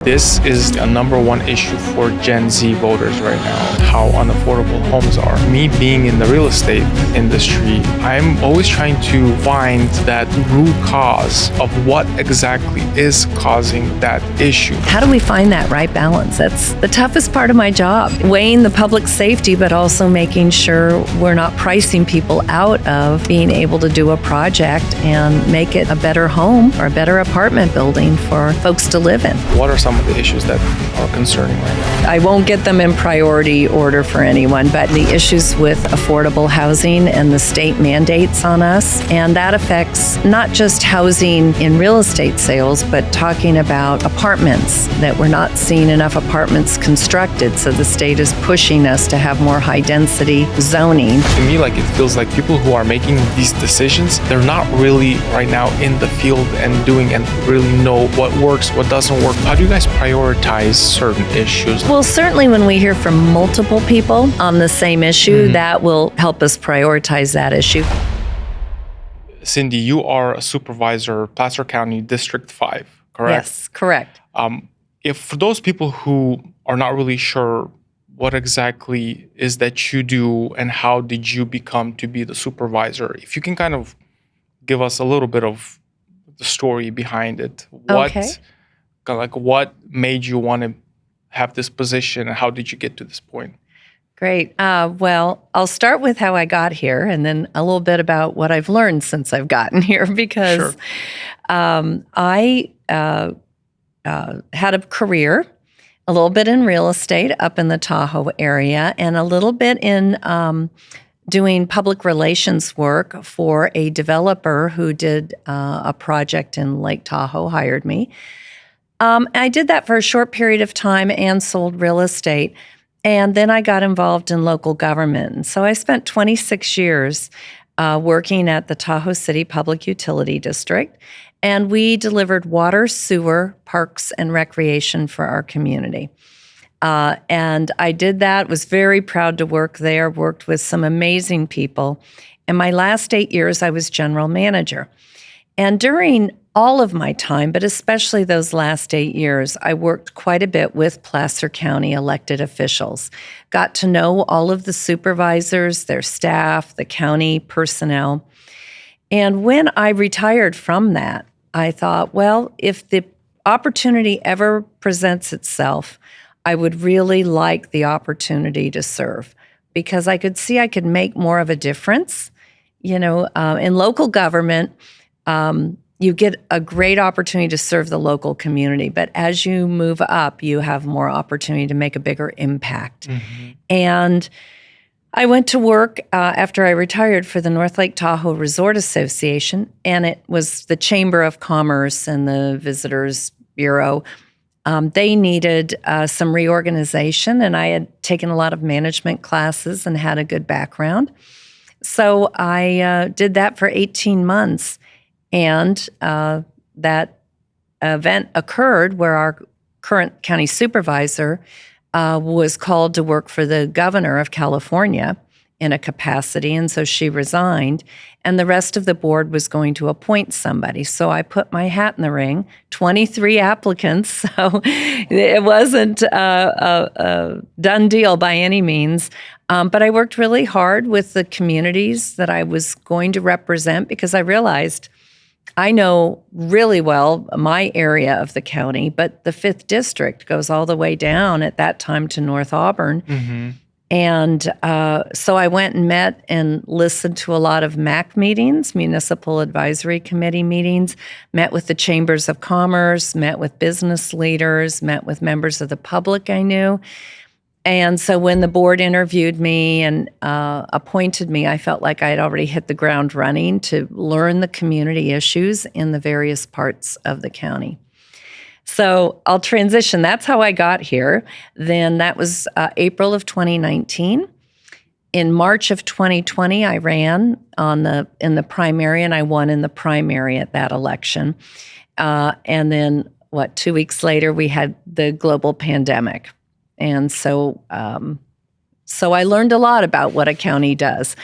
This is a number one issue for Gen Z voters right now, how unaffordable homes are. Me being in the real estate industry, I'm always trying to find that root cause of what exactly is causing that issue. How do we find that right balance? That's the toughest part of my job, weighing the public safety, but also making sure we're not pricing people out of being able to do a project and make it a better home or a better apartment building for folks to live in. What are some of the issues that are concerning right now? I won't get them in priority order for anyone, but the issues with affordable housing and the state mandates on us, and that affects not just housing in real estate sales, but talking about apartments, that we're not seeing enough apartments constructed, so the state is pushing us to have more high density zoning. To me, it feels like people who are making these decisions, they're not really right now in the field and doing and really know what works, what doesn't work. How do you guys prioritize certain issues? Well, certainly when we hear from multiple people on the same issue, that will help us prioritize that issue. Cindy, you are a supervisor, Placer County District 5, correct? Yes, correct. If for those people who are not really sure what exactly is that you do and how did you become to be the supervisor, if you can kind of give us a little bit of the story behind it. What made you want to have this position and how did you get to this point? Great. Well, I'll start with how I got here and then a little bit about what I've learned since I've gotten here because I had a career, a little bit in real estate up in the Tahoe area and a little bit in doing public relations work for a developer who did a project in Lake Tahoe, hired me. I did that for a short period of time and sold real estate. And then I got involved in local government. And so I spent 26 years working at the Tahoe City Public Utility District. And we delivered water, sewer, parks, and recreation for our community. And I did that, was very proud to work there, worked with some amazing people. In my last 8 years, I was general manager. And during all of my time, but especially those last 8 years, I worked quite a bit with Placer County elected officials. Got to know all of the supervisors, their staff, the county personnel. And when I retired from that, I thought, well, if the opportunity ever presents itself, I would really like the opportunity to serve because I could see I could make more of a difference. In local government, you get a great opportunity to serve the local community, but as you move up, you have more opportunity to make a bigger impact. And I went to work after I retired for the North Lake Tahoe Resort Association, and it was the Chamber of Commerce and the Visitors Bureau. They needed some reorganization, and I had taken a lot of management classes and had a good background. So I did that for 18 months. And that event occurred where our current county supervisor was called to work for the governor of California in a capacity, and so she resigned, and the rest of the board was going to appoint somebody. So I put my hat in the ring, 23 applicants, so it wasn't a done deal by any means. But I worked really hard with the communities that I was going to represent because I realized I know really well my area of the county, but the 5th District goes all the way down at that time to North Auburn. And so I went and met and listened to a lot of MAC meetings, Municipal Advisory Committee meetings, met with the Chambers of Commerce, met with business leaders, met with members of the public I knew. And so when the board interviewed me and appointed me, I felt like I had already hit the ground running to learn the community issues in the various parts of the county. So I'll transition. That's how I got here. Then that was April of 2019. In March of 2020, I ran in the primary, and I won in the primary at that election. And then, 2 weeks later, we had the global pandemic. And so I learned a lot about what a county does.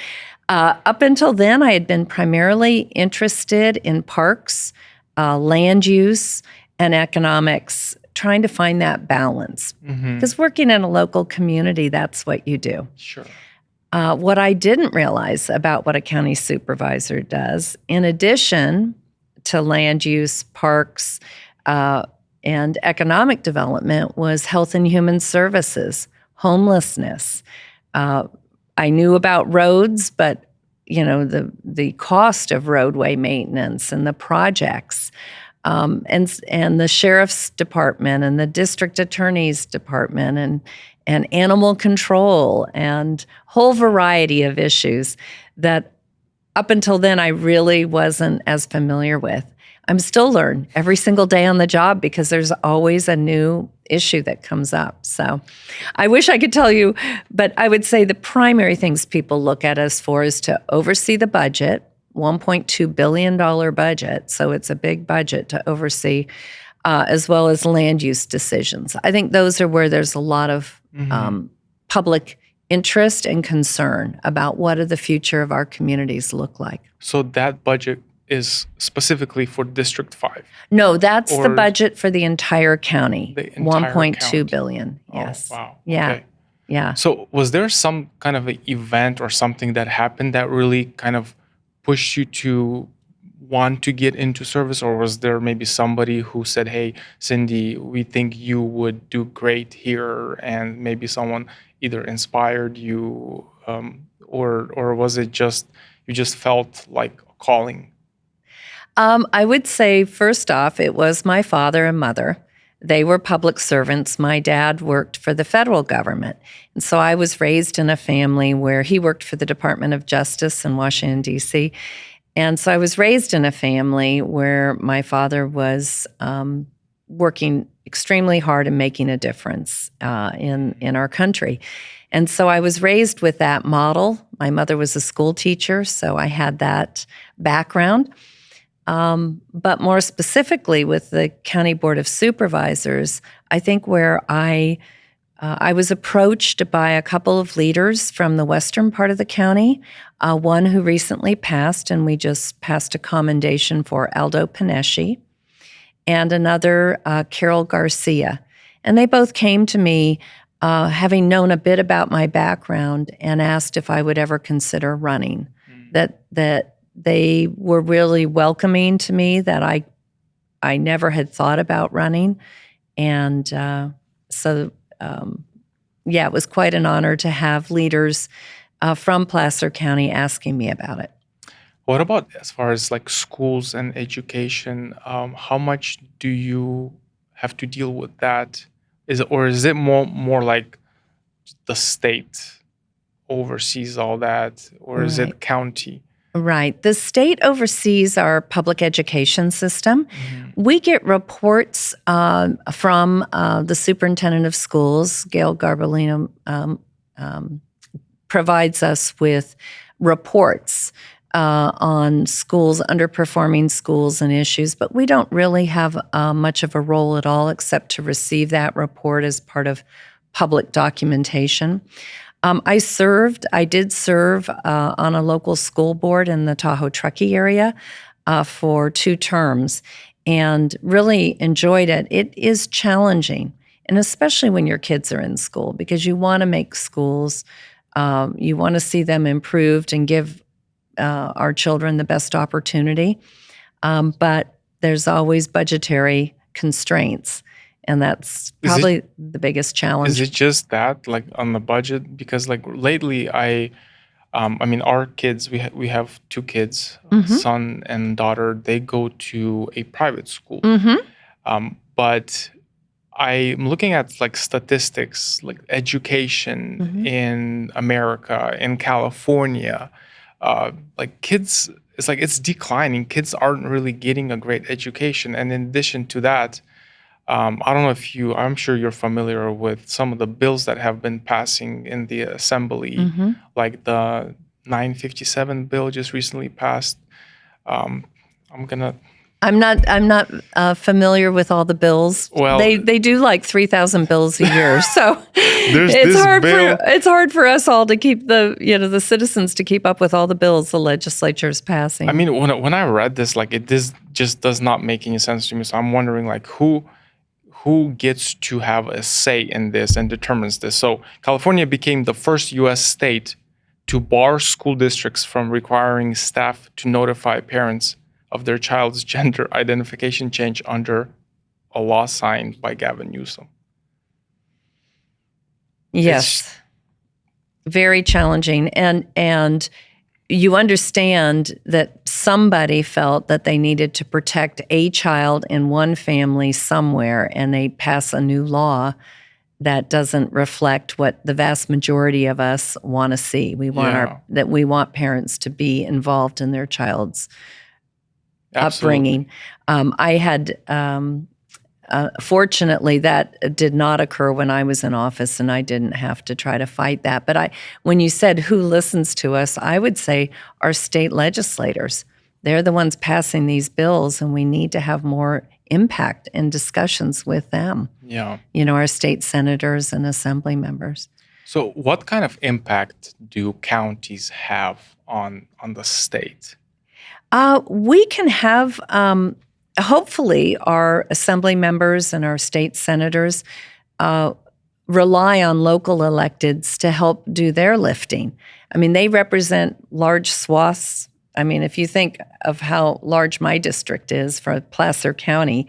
Up until then, I had been primarily interested in parks, land use, and economics trying to find that balance. Because working in a local community, that's what you do. Sure. What I didn't realize about what a county supervisor does, in addition to land use, parks, and economic development, was health and human services, homelessness. I knew about roads, but the cost of roadway maintenance and the projects, and the sheriff's department and the district attorney's department and animal control and whole variety of issues that up until then I really wasn't as familiar with. I'm still learning every single day on the job because there's always a new issue that comes up. So I wish I could tell you, but I would say the primary things people look at us for is to oversee the budget, $1.2 billion budget. So it's a big budget to oversee, as well as land use decisions. I think those are where there's a lot of public interest and concern about what do the future of our communities look like. So that budget is specifically for District 5? No, that's the budget for the entire county. The entire $1.2 billion. Yes. Oh, wow. Yeah. Okay. Yeah. So was there some kind of an event or something that happened that really kind of pushed you to want to get into service, or was there maybe somebody who said, "Hey, Cindy, we think you would do great here," and maybe someone either inspired you, or was it just you just felt like a calling? I would say, first off, it was my father and mother. They were public servants. My dad worked for the federal government. And so I was raised in a family where he worked for the Department of Justice in Washington, D.C. And so I was raised in a family where my father was working extremely hard and making a difference in our country. And so I was raised with that model. My mother was a school teacher, so I had that background. But more specifically with the County Board of Supervisors, I think where I was approached by a couple of leaders from the western part of the county, one who recently passed, and we just passed a commendation for Aldo Panesci, and another, Carol Garcia. And they both came to me having known a bit about my background and asked if I would ever consider running, that they were really welcoming to me, that I never had thought about running. And it was quite an honor to have leaders from Placer County asking me about it. What about as far as like schools and education? How much do you have to deal with that? Is it more like the state oversees all that, or is it county? Right. The state oversees our public education system. We get reports from the superintendent of schools. Gail Garbolino provides us with reports on schools, underperforming schools and issues, but we don't really have much of a role at all except to receive that report as part of public documentation. I did serve on a local school board in the Tahoe Truckee area for 2 terms and really enjoyed it. It is challenging, and especially when your kids are in school, because you want to make schools, you want to see them improved and give our children the best opportunity. But there's always budgetary constraints. And that's probably the biggest challenge. Is it just that, like on the budget? Because like lately, I mean, our kids, we have 2 kids, son and daughter. They go to a private school, but I'm looking at like statistics, like education in America, in California, like kids. It's like it's declining. Kids aren't really getting a great education, and in addition to that. I don't know I'm sure you're familiar with some of the bills that have been passing in the assembly, like the 957 bill just recently passed. I'm not familiar with all the bills. Well, they do like 3,000 bills a year, so it's hard for us all to keep the citizens to keep up with all the bills the legislature is passing. I mean, when I read this, like this just does not make any sense to me. So I'm wondering, like, who who gets to have a say in this and determines this. So California became the first U.S. state to bar school districts from requiring staff to notify parents of their child's gender identification change under a law signed by Gavin Newsom. Yes. Very challenging. And you understand that somebody felt that they needed to protect a child in one family somewhere, and they pass a new law that doesn't reflect what the vast majority of us want to see. We want we want parents to be involved in their child's upbringing. I had fortunately, that did not occur when I was in office, and I didn't have to try to fight that. But when you said who listens to us, I would say our state legislators. They're the ones passing these bills, and we need to have more impact in discussions with them. Yeah. Our state senators and assembly members. So what kind of impact do counties have on the state? We can have... hopefully, our assembly members and our state senators rely on local electeds to help do their lifting. I mean, they represent large swaths. I mean, if you think of how large my district is for Placer County,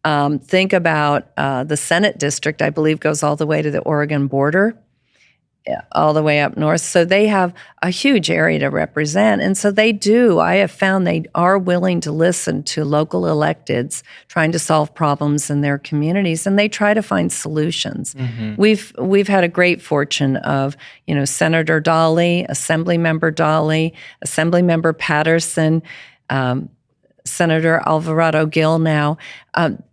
think about the Senate district, I believe, goes all the way to the Oregon border, all the way up north. So they have a huge area to represent. And so I have found they are willing to listen to local electeds trying to solve problems in their communities, and they try to find solutions. Mm-hmm. We've had a great fortune of, Senator Dolly, Assemblymember Dolly, Assemblymember Patterson, Senator Alvarado Gil now.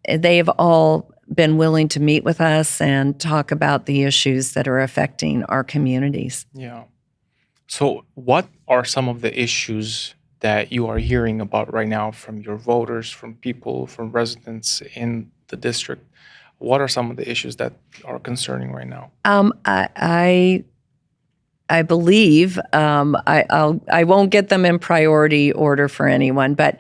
They have all been willing to meet with us and talk about the issues that are affecting our communities. Yeah. So what are some of the issues that you are hearing about right now from your voters, from people, from residents in the district? What are some of the issues that are concerning right now? I believe I won't get them in priority order for anyone, but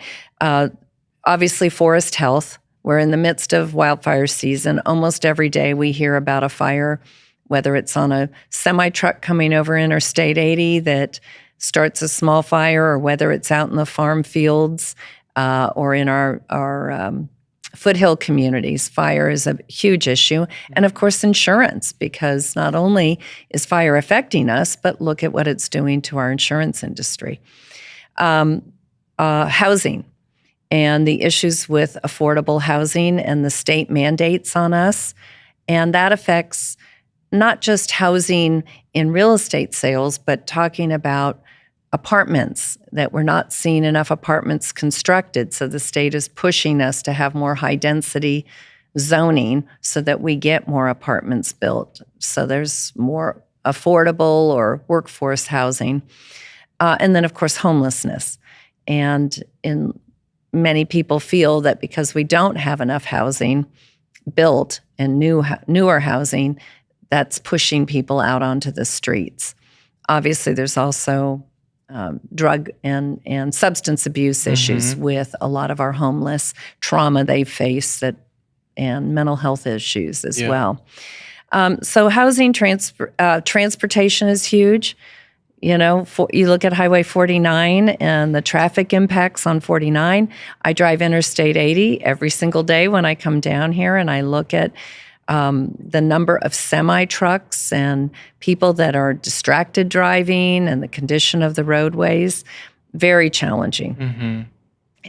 obviously forest health. We're in the midst of wildfire season. Almost every day we hear about a fire, whether it's on a semi-truck coming over Interstate 80 that starts a small fire, or whether it's out in the farm fields or in our foothill communities. Fire is a huge issue. And of course, insurance, because not only is fire affecting us, but look at what it's doing to our insurance industry. Housing. And the issues with affordable housing and the state mandates on us. And that affects not just housing in real estate sales, but talking about apartments, that we're not seeing enough apartments constructed. So the state is pushing us to have more high density zoning so that we get more apartments built. So there's more affordable or workforce housing. And then, of course, homelessness. And many people feel that because we don't have enough housing built and newer housing, that's pushing people out onto the streets. Obviously, there's also drug and substance abuse issues with a lot of our homeless, trauma they face, and mental health issues as well. So housing, transportation is huge. You look at Highway 49 and the traffic impacts on 49. I drive Interstate 80 every single day when I come down here, and I look at the number of semi-trucks and people that are distracted driving and the condition of the roadways. Very challenging. Mm-hmm.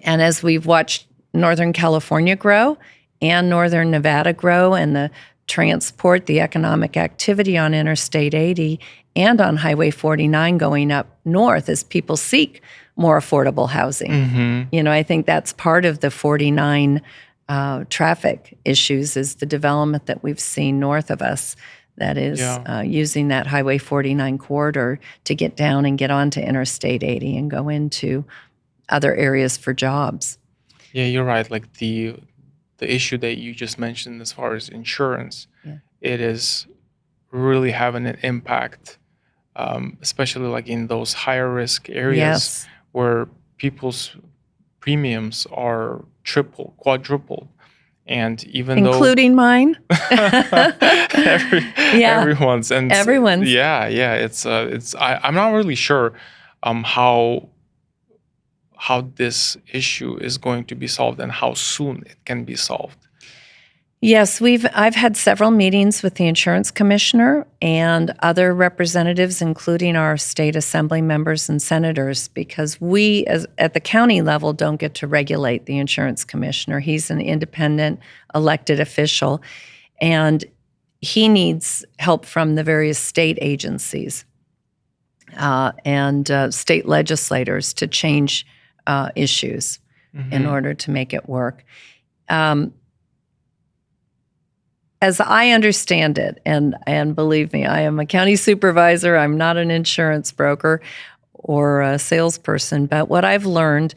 And as we've watched Northern California grow and Northern Nevada grow, and the transport, the economic activity on Interstate 80 and on Highway 49 going up north as people seek more affordable housing. Mm-hmm. I think that's part of the 49 traffic issues, is the development that we've seen north of us that is using that Highway 49 corridor to get down and get onto Interstate 80 and go into other areas for jobs. Yeah, you're right. Like the issue that you just mentioned as far as insurance, it is really having an impact, especially like in those higher risk areas where people's premiums are triple, quadruple. And even including mine, everyone's and everyone's. Yeah. I'm not really sure how this issue is going to be solved and how soon it can be solved. Yes, I've had several meetings with the insurance commissioner and other representatives, including our state assembly members and senators, because we, at the county level, don't get to regulate the insurance commissioner. He's an independent elected official, and he needs help from the various state agencies and state legislators to change issues in order to make it work. As I understand it, and believe me, I am a county supervisor. I'm not an insurance broker or a salesperson, but what I've learned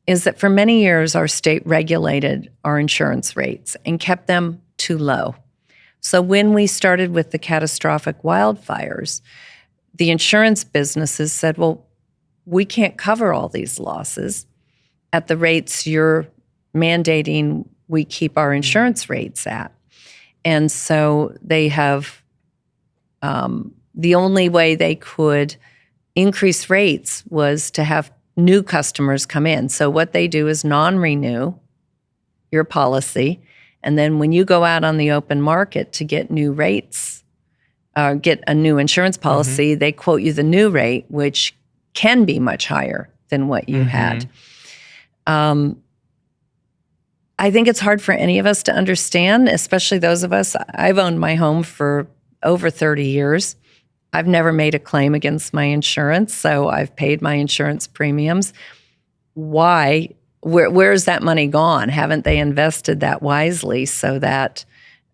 is that for many years, our state regulated our insurance rates and kept them too low. So when we started with the catastrophic wildfires, the insurance businesses said, well, we can't cover all these losses at the rates you're mandating we keep our insurance rates at. And so they have, the only way they could increase rates was to have new customers come in. So what they do is non-renew your policy. And then when you go out on the open market to get new rates, get a new insurance policy, they quote you the new rate, which can be much higher than what you had. I think it's hard for any of us to understand, especially those of us. I've owned my home for over 30 years. I've never made a claim against my insurance, so I've paid my insurance premiums. Why? Where's that money gone? Haven't they invested that wisely so that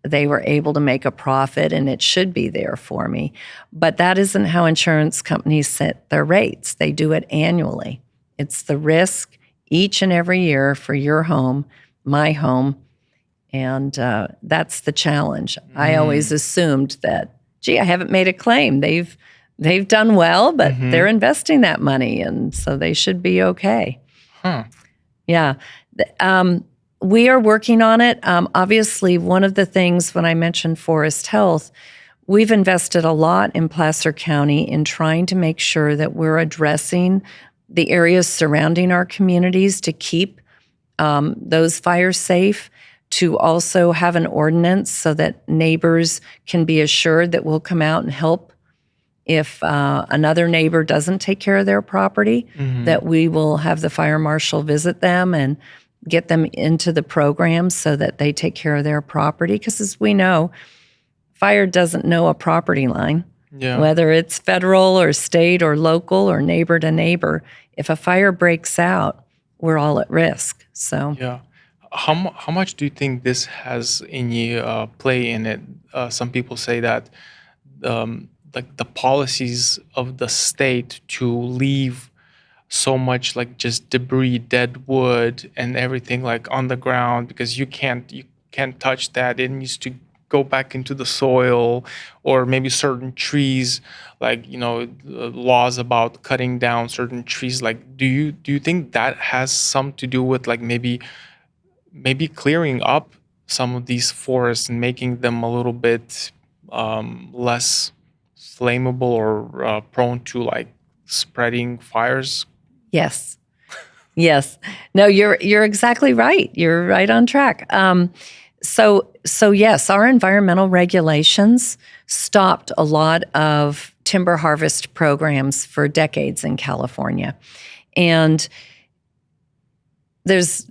they were able to make a profit and it should be there for me? But that isn't how insurance companies set their rates. They do it annually. It's the risk each and every year for your home, my home, and that's the challenge. I always assumed that, gee, I haven't made a claim. They've done well, but they're investing that money, and so they should be okay. Yeah. We are working on it. Obviously, one of the things when I mentioned forest health, we've invested a lot in Placer County in trying to make sure that we're addressing the areas surrounding our communities to keep those fires safe, to also have an ordinance so that neighbors can be assured that we'll come out and help if another neighbor doesn't take care of their property, that we will have the fire marshal visit them and get them into the program so that they take care of their property. Because as we know, fire doesn't know a property line, whether it's federal or state or local or neighbor to neighbor. If a fire breaks out, we're all at risk. So how much do you think this has any play in it? Some people say that like the policies of the state to leave so much like just debris, dead wood and everything like on the ground, because you can't touch that. It needs to go back into the soil, or maybe certain trees, like, laws about cutting down certain trees. Like, do you think that has some to do with like maybe clearing up some of these forests and making them a little bit less flammable or prone to like spreading fires? Yes. No, you're exactly right. You're right on track. So yes, our environmental regulations stopped a lot of timber harvest programs for decades in California. And there's,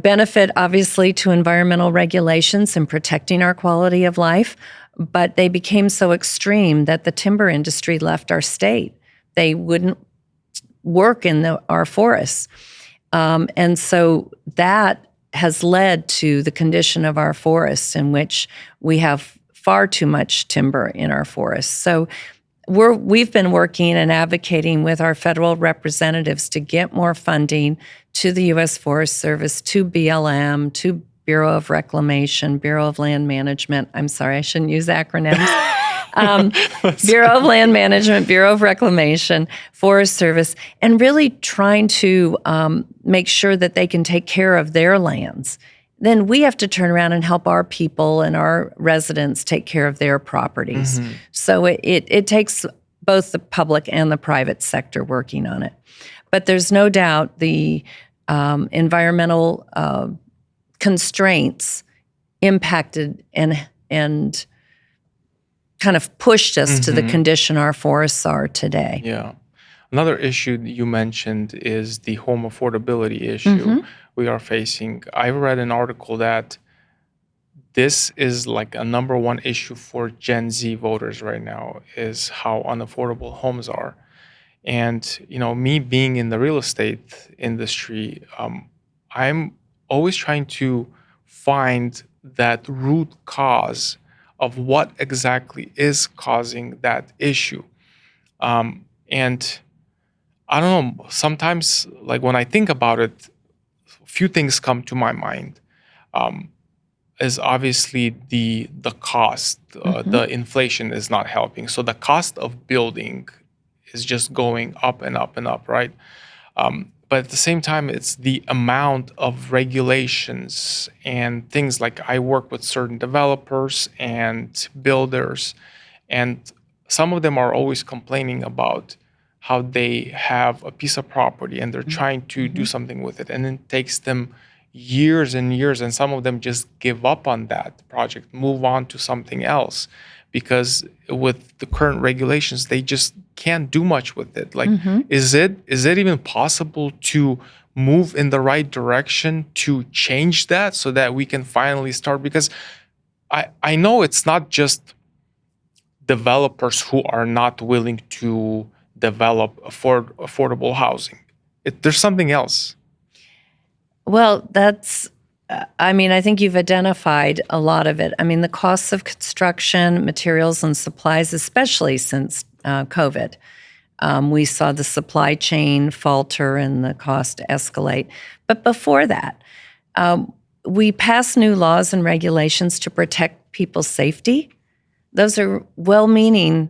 benefit obviously to environmental regulations and protecting our quality of life, but they became so extreme that the timber industry left our state. They wouldn't work in our forests. And so that has led to the condition of our forests, in which we have far too much timber in our forests. So we've been working and advocating with our federal representatives to get more funding to the U.S. Forest Service, to BLM, to Bureau of Reclamation, Bureau of Land Management. I'm sorry, I shouldn't use acronyms. Bureau of Land Management, Bureau of Reclamation, Forest Service, and really trying to make sure that they can take care of their lands. then we have to turn around and help our people and our residents take care of their properties. So it takes both the public and the private sector working on it. But there's no doubt the environmental constraints impacted and kind of pushed us to the condition our forests are today. Yeah. Another issue that you mentioned is the home affordability issue we are facing. I read an article that this is like a number one issue for Gen Z voters right now, is how unaffordable homes are. And, me being in the real estate industry, I'm always trying to find that root cause of what exactly is causing that issue. And I don't know, sometimes, like when I think about it, a few things come to my mind. Is obviously the cost. The inflation is not helping. So the cost of building is just going up and up and up, right? But at the same time, it's the amount of regulations and things. Like, I work with certain developers and builders, and some of them are always complaining about how they have a piece of property and they're trying to do something with it, and it takes them years and years, and some of them just give up on that project, move on to something else, because with the current regulations, they just can't do much with it. Like, is it even possible to move in the right direction to change that so that we can finally start? Because I know it's not just developers who are not willing to develop affordable housing. There's something else. Well, I think you've identified a lot of it. I mean, the costs of construction, materials, and supplies, especially since COVID. We saw the supply chain falter and the cost escalate. But before that, we passed new laws and regulations to protect people's safety. Those are well-meaning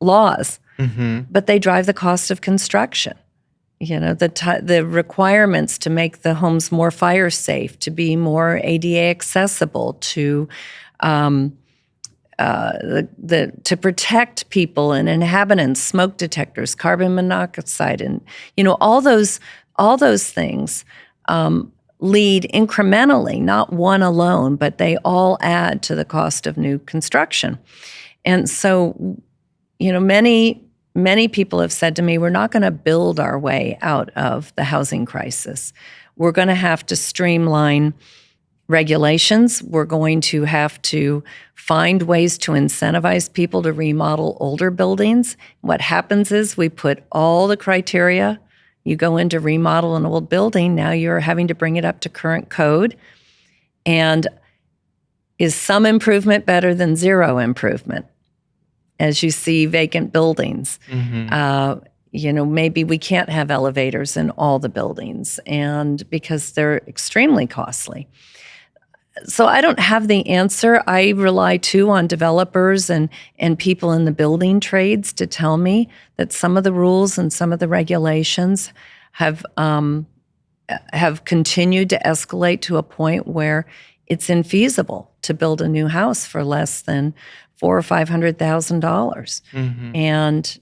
laws, but they drive the cost of construction. The requirements to make the homes more fire safe, to be more ADA accessible, to protect people and inhabitants, smoke detectors, carbon monoxide, and all those things lead incrementally, not one alone, but they all add to the cost of new construction. And so, many people have said to me, we're not going to build our way out of the housing crisis. We're going to have to streamline regulations. We're going to have to find ways to incentivize people to remodel older buildings. What happens is we put all the criteria. You go in to remodel an old building, now you're having to bring it up to current code. And is some improvement better than zero improvement? As you see vacant buildings, maybe we can't have elevators in all the buildings, and because they're extremely costly. So I don't have the answer. I rely too on developers and people in the building trades to tell me that some of the rules and some of the regulations have continued to escalate to a point where it's infeasible to build a new house for less than $400,000 or $500,000. And,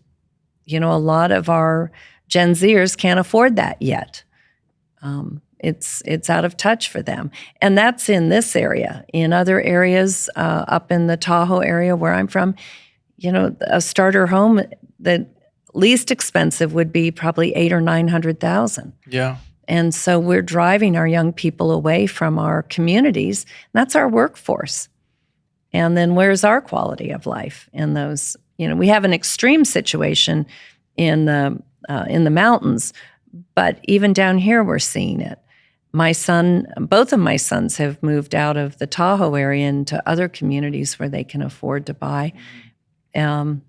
a lot of our Gen Zers can't afford that yet. It's out of touch for them. And that's in this area. In other areas, up in the Tahoe area where I'm from, a starter home, the least expensive would be probably $800,000 or $900,000. Yeah. And so we're driving our young people away from our communities. And that's our workforce. And then where's our quality of life in those? We have an extreme situation in the mountains, but even down here we're seeing it. Both of my sons have moved out of the Tahoe area into other communities where they can afford to buy. And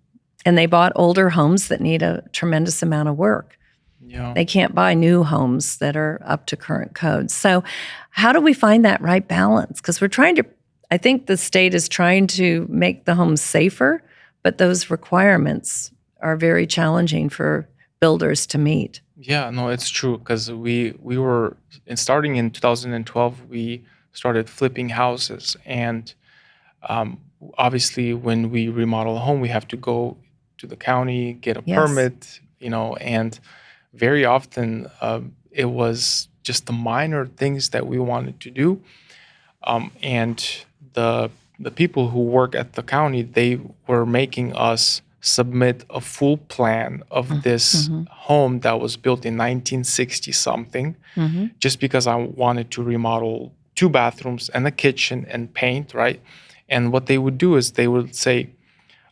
they bought older homes that need a tremendous amount of work. Yeah. They can't buy new homes that are up to current codes. So how do we find that right balance? Because I think the state is trying to make the homes safer, but those requirements are very challenging for builders to meet. Yeah, no, it's true because we were starting in 2012. We started flipping houses, and um, obviously, when we remodel a home, we have to go to the county, get a Yes. permit, and very often it was just the minor things that we wanted to do, and the the people who work at the county, they were making us submit a full plan of this Mm-hmm. home that was built in 1960 something, Mm-hmm. just because I wanted to remodel two bathrooms and a kitchen and paint, right? And what they would do is they would say,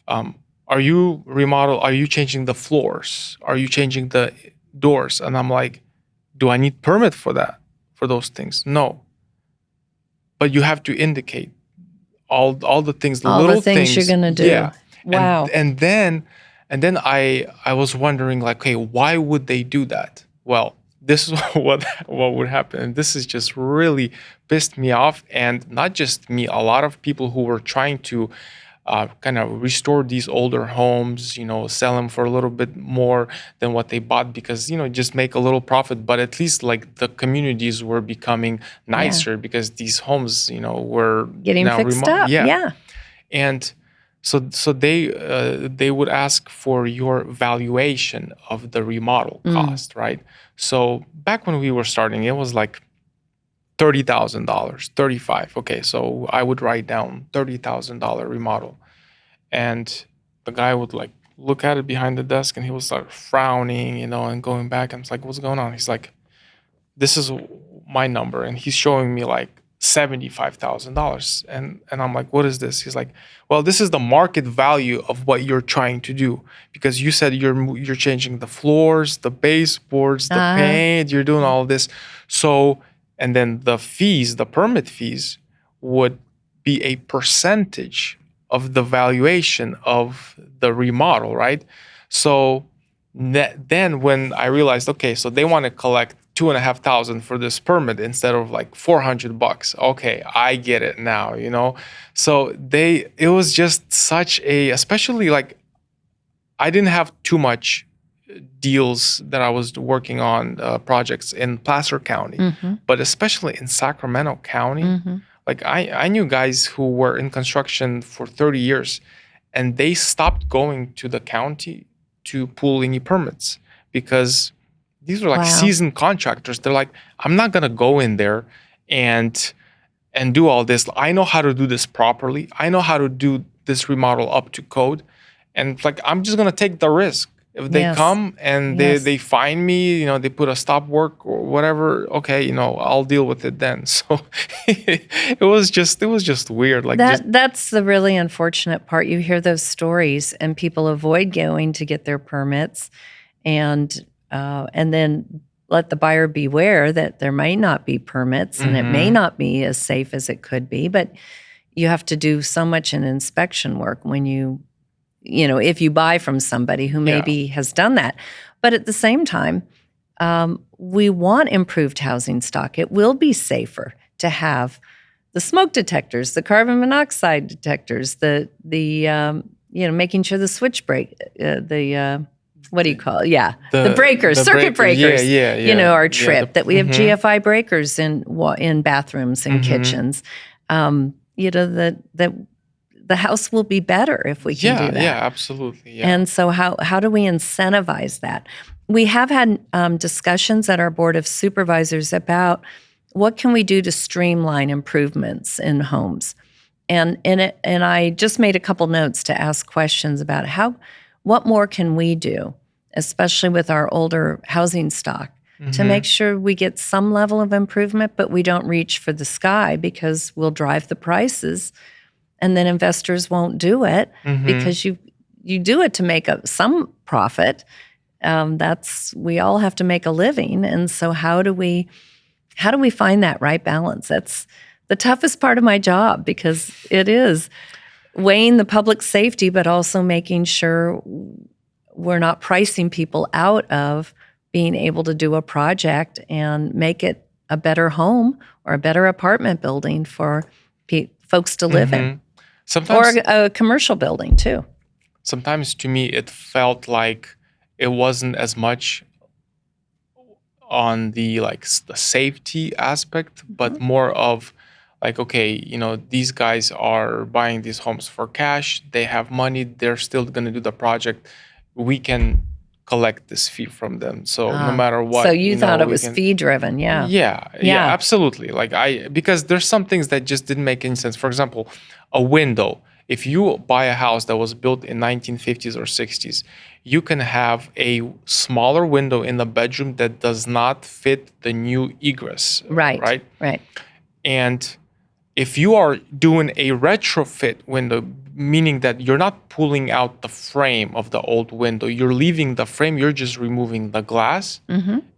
are you changing the floors? Are you changing the doors? And I'm like, do I need permit for that, for those things? No. But you have to indicate all the things, the All the little things you're things. going to do. Yeah. Wow. And then I was wondering, like, okay, why would they do that? Well, this is what would happen. And this is just really pissed me off. And not just me, a lot of people who were trying to kind of restore these older homes, sell them for a little bit more than what they bought, because, just make a little profit. But at least, like, the communities were becoming Yeah. nicer because these homes, were Getting now fixed remodeled. up. Yeah. Yeah. And so they would ask for your valuation of the remodel cost, right? So back when we were starting, it was like $30,000, 35. Okay, so I would write down $30,000 remodel, and the guy would like look at it behind the desk, and he was like frowning, and going back. And it's like, what's going on? He's like, this is my number, and he's showing me like $75,000, and I'm like, what is this? He's like, well, this is the market value of what you're trying to do, because you said you're changing the floors, the baseboards, the Uh, paint, you're doing all of this. So, and then the fees, the permit fees, would be a percentage of the valuation of the remodel, right? So then when I realized, okay, so they want to collect 2,500 for this permit instead of like $400. Okay, I get it now. So it was just such especially like, I didn't have too much deals that I was working on, projects in Placer County, but especially in Sacramento County. Like, I knew guys who were in construction for 30 years, and they stopped going to the county to pull any permits because these are like Wow. seasoned contractors. They're like, I'm not gonna go in there and do all this. I know how to do this properly. I know how to do this remodel up to code. And like, I'm just gonna take the risk. If they Yes. come and Yes. they find me, they put a stop work or whatever, okay, I'll deal with it then. So it was just weird. Like, That's the really unfortunate part. You hear those stories, and people avoid going to get their permits, and then let the buyer beware that there might not be permits, and it may not be as safe as it could be. But you have to do so much in inspection work when if you buy from somebody who maybe has done that. But at the same time, we want improved housing stock. It will be safer to have the smoke detectors, the carbon monoxide detectors, the making sure the switch break, what do you call it? Yeah, the breakers, circuit breakers. Yeah. Are tripped. That we have GFI breakers in bathrooms and kitchens. That the house will be better if we can do that. Yeah, absolutely. Yeah. And so how do we incentivize that? We have had discussions at our Board of Supervisors about what can we do to streamline improvements in homes. And I just made a couple notes to ask questions about what more can we do, especially with our older housing stock, to make sure we get some level of improvement, but we don't reach for the sky, because we'll drive the prices, and then investors won't do it because you do it to make some profit. We all have to make a living, and so how do we find that right balance? That's the toughest part of my job, because it is weighing the public safety, but also making sure we're not pricing people out of being able to do a project and make it a better home or a better apartment building for folks to live in. Sometimes, or a commercial building too. Sometimes to me, it felt like it wasn't as much on the the safety aspect, but more of like, okay, these guys are buying these homes for cash. They have money. They're still going to do the project. We can collect this fee from them. So no matter So what, you thought it we was can. fee driven, yeah. Yeah, absolutely. Because there's some things that just didn't make any sense. For example, a window. If you buy a house that was built in 1950s or 60s, you can have a smaller window in the bedroom that does not fit the new egress. Right. And if you are doing a retrofit window, meaning that you're not pulling out the frame of the old window, you're leaving the frame, you're just removing the glass,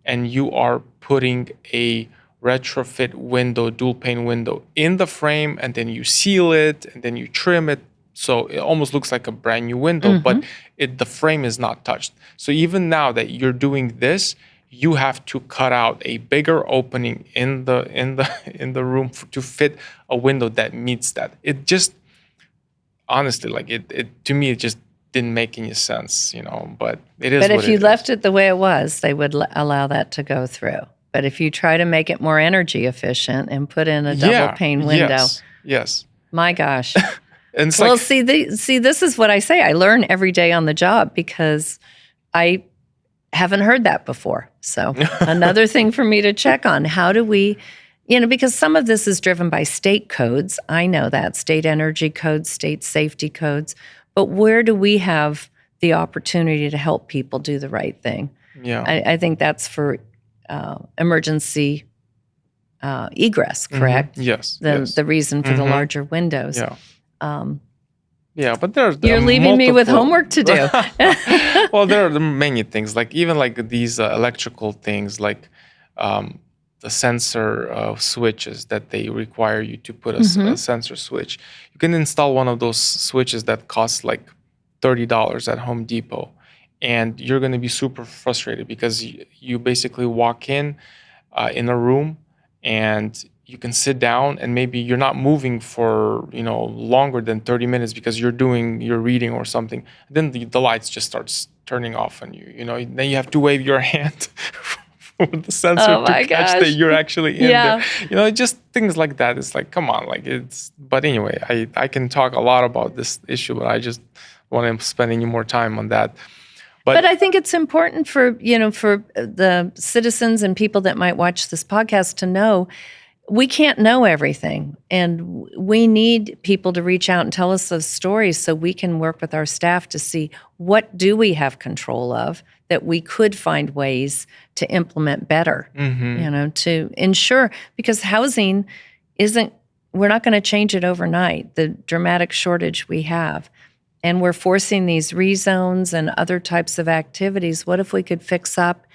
and you are putting a retrofit window, dual pane window in the frame, and then you seal it, and then you trim it. So it almost looks like a brand new window, but the frame is not touched. So even now that you're doing this, you have to cut out a bigger opening in the room to fit a window that meets that. It just honestly, it to me, it just didn't make any sense, but it is. But if you left it the way it was, they would allow that to go through. But if you try to make it more energy efficient and put in a double pane window, yes, my gosh. And it's see, this is what I say. I learn every day on the job because I haven't heard that before. So another thing for me to check on. How do we, because some of this is driven by state codes. I know that, state energy codes, state safety codes. But where do we have the opportunity to help people do the right thing? Yeah, I think that's for emergency egress, correct? Yes. The reason for the larger windows. Yeah. But you're leaving me with homework to do. Well, there are many things, even these electrical things, like the sensor switches that they require you to put a sensor switch. You can install one of those switches that costs like $30 at Home Depot, and you're going to be super frustrated because you basically walk in a room and you can sit down and maybe you're not moving for longer than 30 minutes because you're doing your reading or something. Then the lights just starts turning off on you. Then you have to wave your hand with the sensor to catch that you're actually in there. Just things like that. It's like, come on, But anyway, I can talk a lot about this issue, but I just want to spend any more time on that. But I think it's important for the citizens and people that might watch this podcast to know we can't know everything, and we need people to reach out and tell us those stories so we can work with our staff to see what do we have control of that we could find ways to implement better, to ensure, because housing we're not going to change it overnight, the dramatic shortage we have. And we're forcing these rezones and other types of activities. What if we could fix up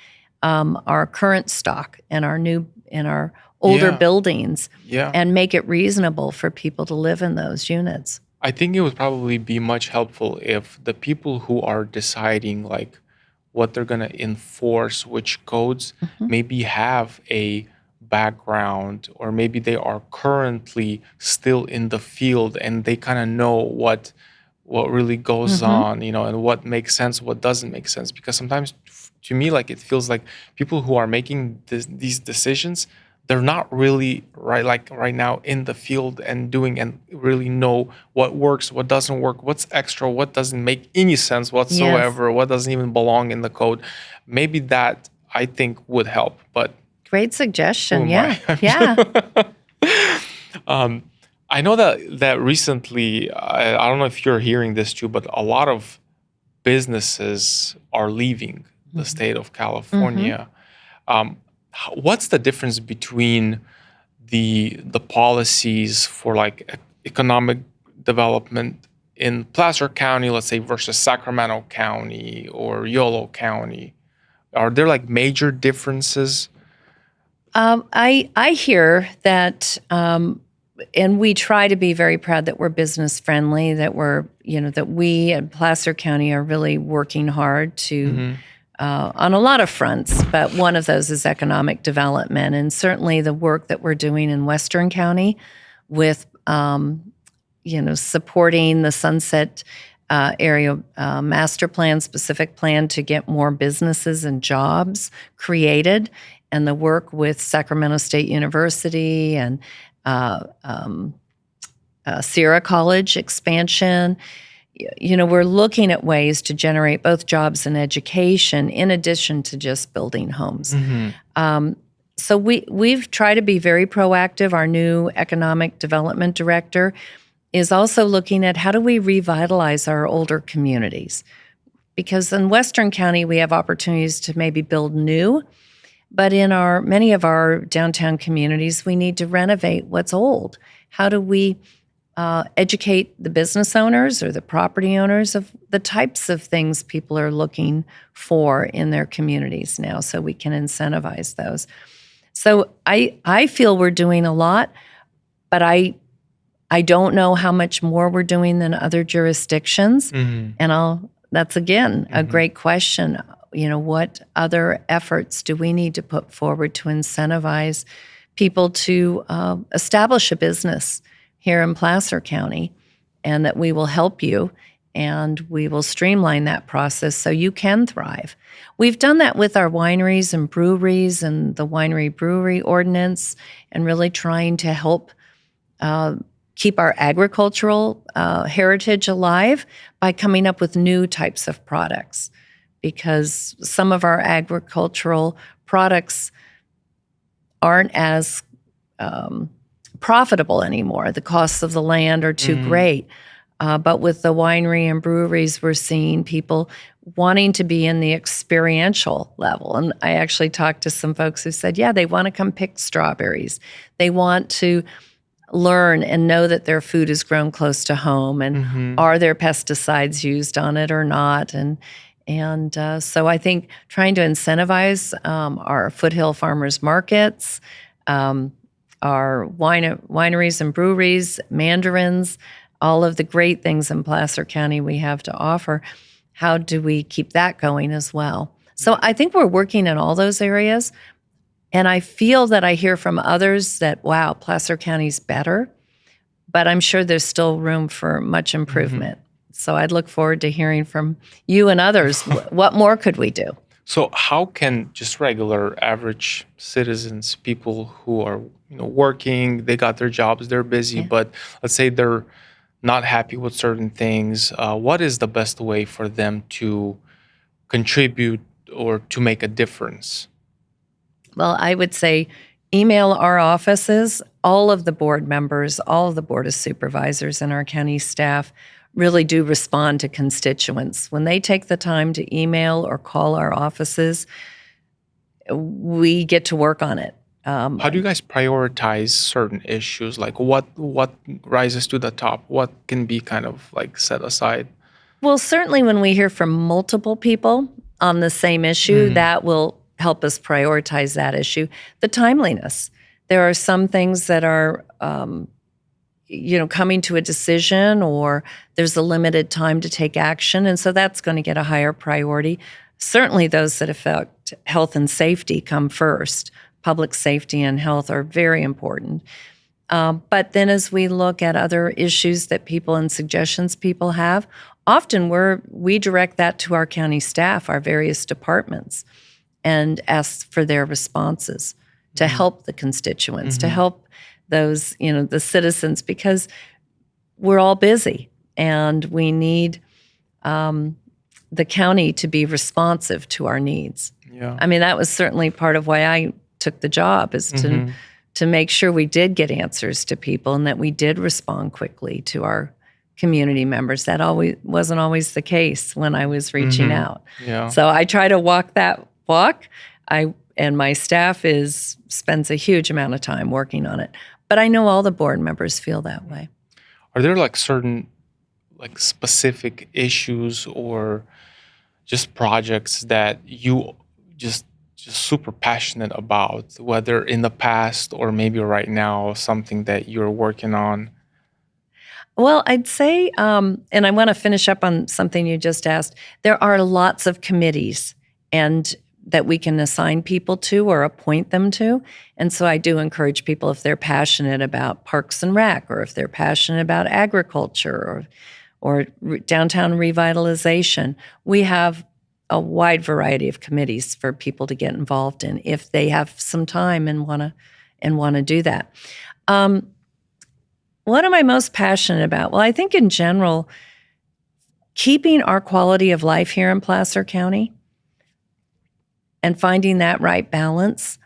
our current stock and our older buildings and make it reasonable for people to live in those units? I think it would probably be much helpful if the people who are deciding what they're going to enforce, which codes, maybe have a background, or maybe they are currently still in the field and they kind of know what really goes on, and what makes sense, what doesn't make sense. Because sometimes to me, it feels like people who are making these decisions, they're not really right now in the field and really know what works, what doesn't work, what's extra, what doesn't make any sense whatsoever, what doesn't even belong in the code. Maybe that, I think, would help. But great suggestion. Yeah. I know that recently, I don't know if you're hearing this too, but a lot of businesses are leaving the state of California. What's the difference between the policies for economic development in Placer County, let's say, versus Sacramento County or Yolo County? Are there major differences? I hear that, and we try to be very proud that we're business friendly, that that we at Placer County are really working hard to. On a lot of fronts, but one of those is economic development, and certainly the work that we're doing in Western County with, supporting the Sunset area master plan, specific plan to get more businesses and jobs created, and the work with Sacramento State University and Sierra College expansion, we're looking at ways to generate both jobs and education in addition to just building homes. So we've tried to be very proactive. Our new economic development director is also looking at how do we revitalize our older communities. Because in Western County, we have opportunities to maybe build new, but in many of our downtown communities, we need to renovate what's old. How do we educate the business owners or the property owners of the types of things people are looking for in their communities now so we can incentivize those? So I feel we're doing a lot, but I don't know how much more we're doing than other jurisdictions. And that's, again, a great question. What other efforts do we need to put forward to incentivize people to establish a business here in Placer County, and that we will help you and we will streamline that process so you can thrive. We've done that with our wineries and breweries and the winery brewery ordinance, and really trying to help keep our agricultural heritage alive by coming up with new types of products, because some of our agricultural products aren't as profitable anymore. The costs of the land are too great. But with the winery and breweries, we're seeing people wanting to be in the experiential level. And I actually talked to some folks who said, they want to come pick strawberries. They want to learn and know that their food is grown close to home, and are there pesticides used on it or not? And so I think trying to incentivize our foothill farmers markets, our wineries and breweries, mandarins, all of the great things in Placer County we have to offer, how do we keep that going as well? So I think we're working in all those areas. And I feel that I hear from others that, wow, Placer County's better, but I'm sure there's still room for much improvement. So I'd look forward to hearing from you and others. What more could we do? So how can just regular average citizens, people who are working, they got their jobs, they're busy, but let's say they're not happy with certain things, what is the best way for them to contribute or to make a difference? Well, I would say email our offices. All of the board members, all of the board of supervisors and our county staff really do respond to constituents. When they take the time to email or call our offices, we get to work on it. How do you guys prioritize certain issues? Like what rises to the top? What can be kind of like set aside? Well, certainly when we hear from multiple people on the same issue, that will help us prioritize that issue. The timeliness. There are some things that are, coming to a decision, or there's a limited time to take action, and so that's going to get a higher priority. Certainly those that affect health and safety come first. Public safety and health are very important. But then as we look at other issues that people and suggestions people have, often we direct that to our county staff, our various departments, and ask for their responses to help the constituents, to help those, the citizens, because we're all busy and we need the county to be responsive to our needs. Yeah. I mean, that was certainly part of why I took the job, is to make sure we did get answers to people and that we did respond quickly to our community members. That wasn't always the case when I was reaching out. Yeah. So I try to walk that walk. And my staff spends a huge amount of time working on it. But I know all the board members feel that way. Are there like certain specific issues or just projects that you just super passionate about, whether in the past or maybe right now, something that you're working on? Well, I'd say, and I want to finish up on something you just asked, there are lots of committees and that we can assign people to or appoint them to. And so I do encourage people, if they're passionate about Parks and Rec, or if they're passionate about agriculture or downtown revitalization, we have wide variety of committees for people to get involved in if they have some time and want to do that. What am I most passionate about? Well, I think in general, keeping our quality of life here in Placer County and finding that right balance.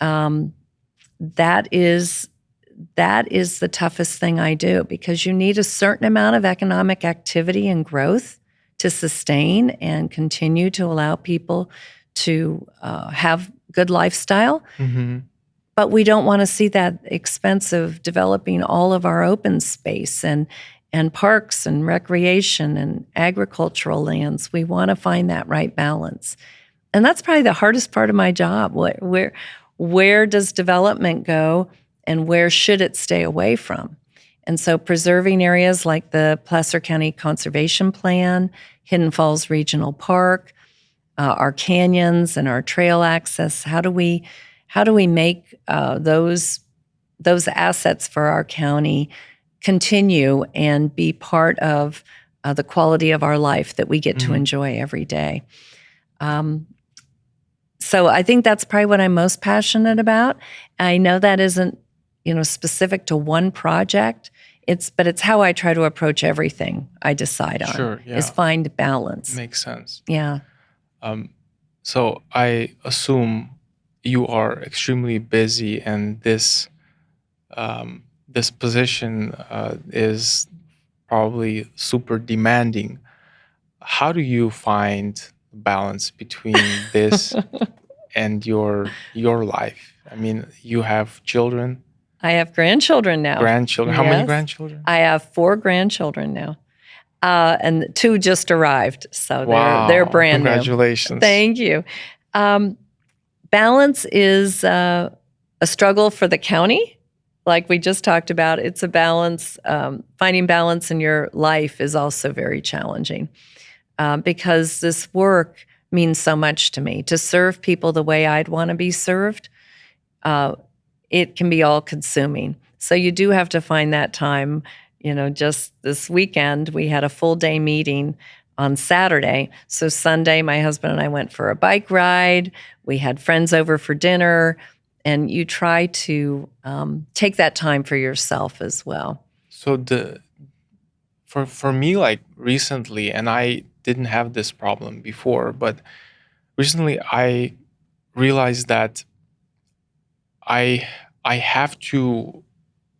That is the toughest thing I do, because you need a certain amount of economic activity and growth to sustain and continue to allow people to have good lifestyle. Mm-hmm. But we don't want to see that expensive developing all of our open space and parks and recreation and agricultural lands. We want to find that right balance. And that's probably the hardest part of my job. Where does development go and where should it stay away from? And so preserving areas like the Placer County Conservation Plan, Hidden Falls Regional Park, our canyons and our trail access, how do we make those assets for our county continue and be part of the quality of our life that we get to enjoy every day? So I think that's probably what I'm most passionate about. I know that isn't, specific to one project. But it's how I try to approach everything I decide on. Sure, yeah. Is find balance. Makes sense. Yeah. So I assume you are extremely busy, and this position is probably super demanding. How do you find balance between this and your life? I mean, you have children. I have grandchildren now. Grandchildren. How many grandchildren? I have 4 grandchildren now. And 2 just arrived. So they're brand new. Congratulations. Thank you. Balance is a struggle for the county. Like we just talked about, it's a balance. Finding balance in your life is also very challenging because this work means so much to me. To serve people the way I'd want to be served, it can be all-consuming. So you do have to find that time. Just this weekend, we had a full-day meeting on Saturday. So Sunday, my husband and I went for a bike ride. We had friends over for dinner. And you try to take that time for yourself as well. So for me, like recently, and I didn't have this problem before, but recently I realized that I have to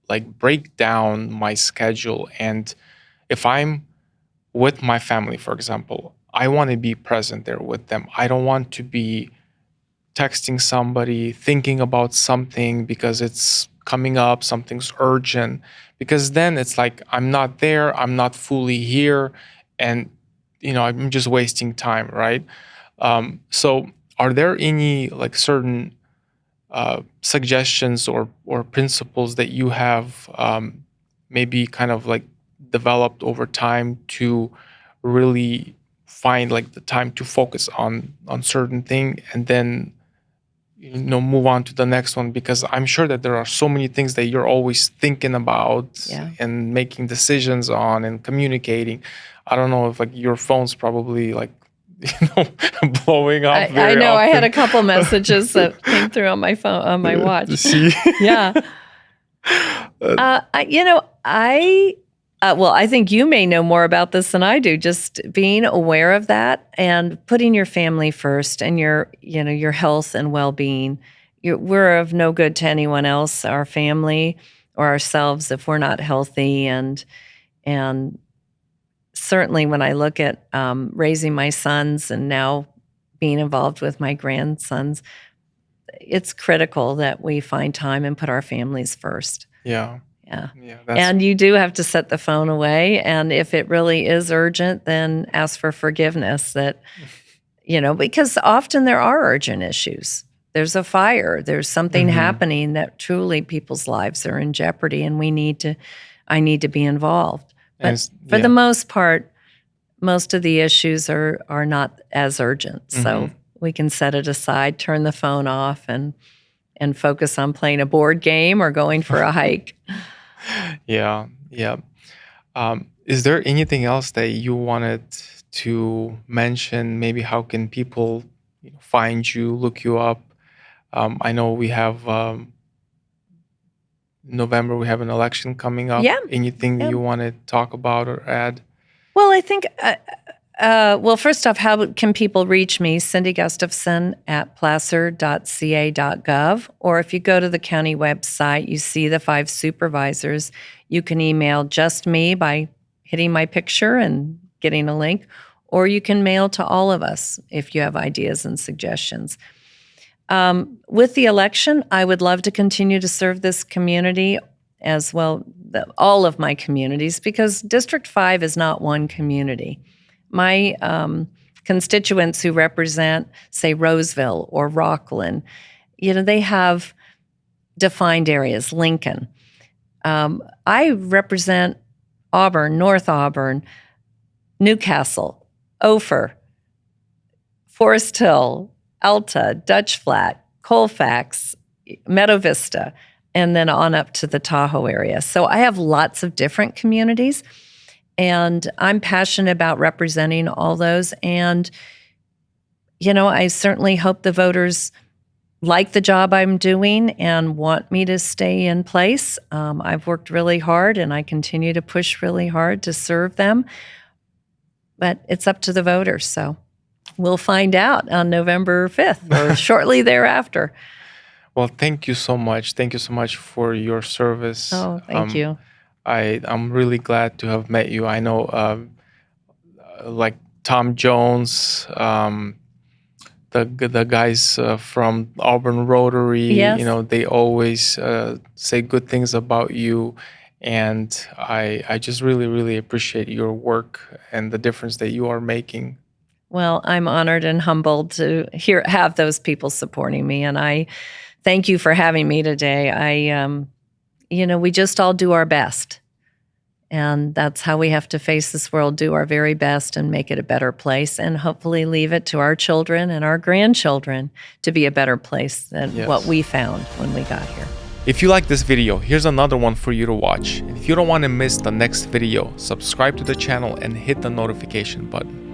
like break down my schedule, and if I'm with my family, for example, I want to be present there with them. I don't want to be texting somebody, thinking about something because it's coming up, something's urgent, because then it's like I'm not there, I'm not fully here, and I'm just wasting time, right? So are there any like certain suggestions or principles that you have maybe kind of like developed over time to really find like the time to focus on certain thing and then move on to the next one? Because I'm sure that there are so many things that you're always thinking about and making decisions on and communicating. I don't know if like your phone's probably like blowing up. I know. Often. I had a couple messages that came through on my phone, on my watch. See? Yeah. I think you may know more about this than I do. Just being aware of that and putting your family first and your health and well-being. We're of no good to anyone else, our family or ourselves, if we're not healthy. And certainly when I look at raising my sons and now being involved with my grandsons, it's critical that we find time and put our families first. Yeah. And you do have to set the phone away. And if it really is urgent, then ask for forgiveness because often there are urgent issues. There's a fire. There's something happening that truly people's lives are in jeopardy, and I need to be involved. But for the most part, most of the issues are not as urgent. So we can set it aside, turn the phone off, and focus on playing a board game or going for a hike. Yeah. Is there anything else that you wanted to mention maybe how can people find you, look you up? I know we have November, we have an election coming up. Yeah. Anything you want to talk about or add? Well, I think, well, first off, how can people reach me? Cindy Gustafson at placer.ca.gov. Or if you go to the county website, you see the 5 supervisors. You can email just me by hitting my picture and getting a link, or you can mail to all of us if you have ideas and suggestions. With the election, I would love to continue to serve this community as well, all of my communities, because District 5 is not one community. My constituents who represent, say, Roseville or Rockland, they have defined areas, Lincoln. I represent Auburn, North Auburn, Newcastle, Ophir, Forest Hill, Alta, Dutch Flat, Colfax, Meadow Vista, and then on up to the Tahoe area. So I have lots of different communities, and I'm passionate about representing all those. And, I certainly hope the voters like the job I'm doing and want me to stay in place. I've worked really hard, and I continue to push really hard to serve them. But it's up to the voters, so we'll find out on November 5th or shortly thereafter. Well, thank you so much. Thank you so much for your service. Oh, thank you. I'm really glad to have met you. I know, like Tom Jones, the guys from Auburn Rotary, Yes. they always say good things about you. And I just really, really appreciate your work and the difference that you are making. Well, I'm honored and humbled to have those people supporting me, and I thank you for having me today. We just all do our best, and that's how we have to face this world, do our very best and make it a better place, and hopefully leave it to our children and our grandchildren to be a better place than what we found when we got here. If you like this video, here's another one for you to watch. And if you don't want to miss the next video, subscribe to the channel and hit the notification button.